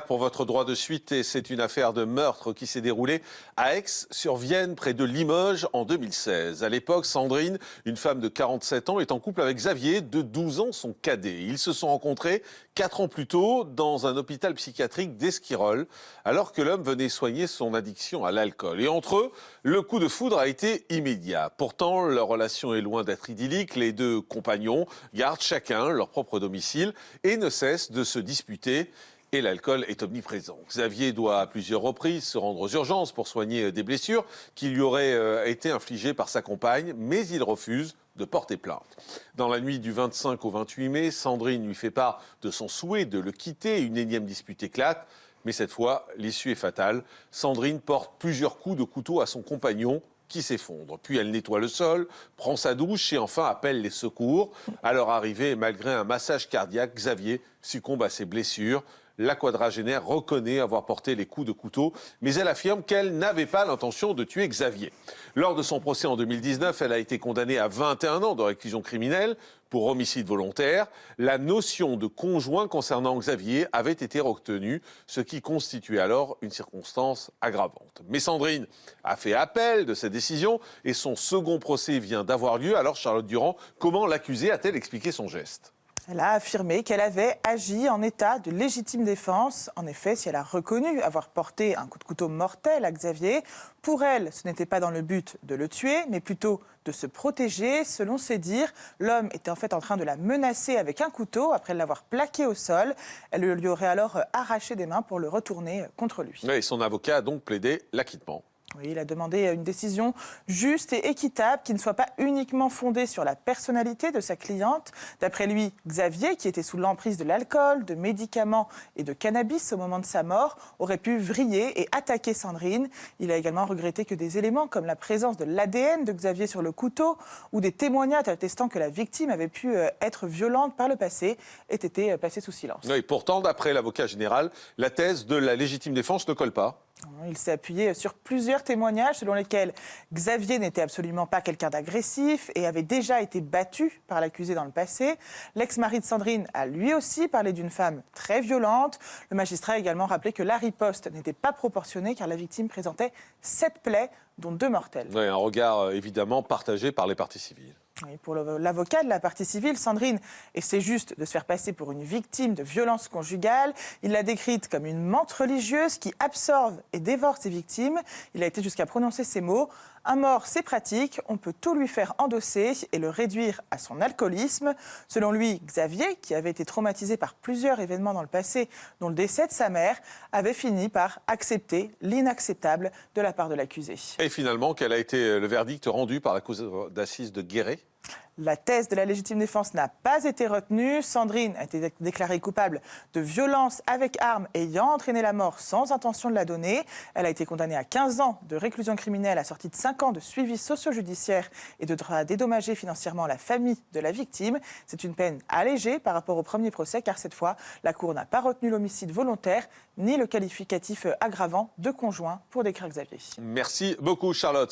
Pour votre droit de suite, et c'est une affaire de meurtre qui s'est déroulée à Aix-sur-Vienne, près de Limoges, en 2016. À l'époque, Sandrine, une femme de 47 ans, est en couple avec Xavier, de 12 ans, son cadet. Ils se sont rencontrés 4 ans plus tôt dans un hôpital psychiatrique d'Esquirol, alors que l'homme venait soigner son addiction à l'alcool. Et entre eux, le coup de foudre a été immédiat. Pourtant, leur relation est loin d'être idyllique. Les deux compagnons gardent chacun leur propre domicile et ne cessent de se disputer. Et l'alcool est omniprésent. Xavier doit à plusieurs reprises se rendre aux urgences pour soigner des blessures qui lui auraient été infligées par sa compagne, mais il refuse de porter plainte. Dans la nuit du 25 au 28 mai, Sandrine lui fait part de son souhait de le quitter. Une énième dispute éclate, mais cette fois, l'issue est fatale. Sandrine porte plusieurs coups de couteau à son compagnon, qui s'effondre. Puis elle nettoie le sol, prend sa douche et enfin appelle les secours. À leur arrivée, malgré un massage cardiaque, Xavier succombe à ses blessures. La quadragénaire reconnaît avoir porté les coups de couteau, mais elle affirme qu'elle n'avait pas l'intention de tuer Xavier. Lors de son procès en 2019, elle a été condamnée à 21 ans de réclusion criminelle pour homicide volontaire. La notion de conjoint concernant Xavier avait été retenue, ce qui constituait alors une circonstance aggravante. Mais Sandrine a fait appel de cette décision et son second procès vient d'avoir lieu. Alors Charlotte Durand, comment l'accusée a-t-elle expliqué son geste ? Elle a affirmé qu'elle avait agi en état de légitime défense. En effet, si elle a reconnu avoir porté un coup de couteau mortel à Xavier, pour elle, ce n'était pas dans le but de le tuer, mais plutôt de se protéger. Selon ses dires, l'homme était en fait en train de la menacer avec un couteau après l'avoir plaqué au sol. Elle lui aurait alors arraché des mains pour le retourner contre lui. Et son avocat a donc plaidé l'acquittement. Oui, il a demandé une décision juste et équitable qui ne soit pas uniquement fondée sur la personnalité de sa cliente. D'après lui, Xavier, qui était sous l'emprise de l'alcool, de médicaments et de cannabis au moment de sa mort, aurait pu vriller et attaquer Sandrine. Il a également regretté que des éléments comme la présence de l'ADN de Xavier sur le couteau ou des témoignages attestant que la victime avait pu être violente par le passé aient été passés sous silence. Oui, pourtant, d'après l'avocat général, la thèse de la légitime défense ne colle pas. Il s'est appuyé sur plusieurs témoignages selon lesquels Xavier n'était absolument pas quelqu'un d'agressif et avait déjà été battu par l'accusé dans le passé. L'ex-mari de Sandrine a lui aussi parlé d'une femme très violente. Le magistrat a également rappelé que la riposte n'était pas proportionnée car la victime présentait 7 plaies, dont 2 mortelles. Oui, un regard évidemment partagé par les parties civiles. Et pour l'avocat de la partie civile, Sandrine essaie juste de se faire passer pour une victime de violence conjugale. Il l'a décrite comme une menthe religieuse qui absorbe et dévore ses victimes. Il a été jusqu'à prononcer ces mots. Un mort, c'est pratique, on peut tout lui faire endosser et le réduire à son alcoolisme. Selon lui, Xavier, qui avait été traumatisé par plusieurs événements dans le passé, dont le décès de sa mère, avait fini par accepter l'inacceptable de la part de l'accusé. Et finalement, quel a été le verdict rendu par la cour d'assises de Guéret ? La thèse de la légitime défense n'a pas été retenue. Sandrine a été déclarée coupable de violence avec arme ayant entraîné la mort sans intention de la donner. Elle a été condamnée à 15 ans de réclusion criminelle assortie de 5 ans de suivi socio-judiciaire et devra dédommager financièrement la famille de la victime. C'est une peine allégée par rapport au premier procès car cette fois, la Cour n'a pas retenu l'homicide volontaire ni le qualificatif aggravant de conjoint pour décrire Xavier. Merci beaucoup Charlotte.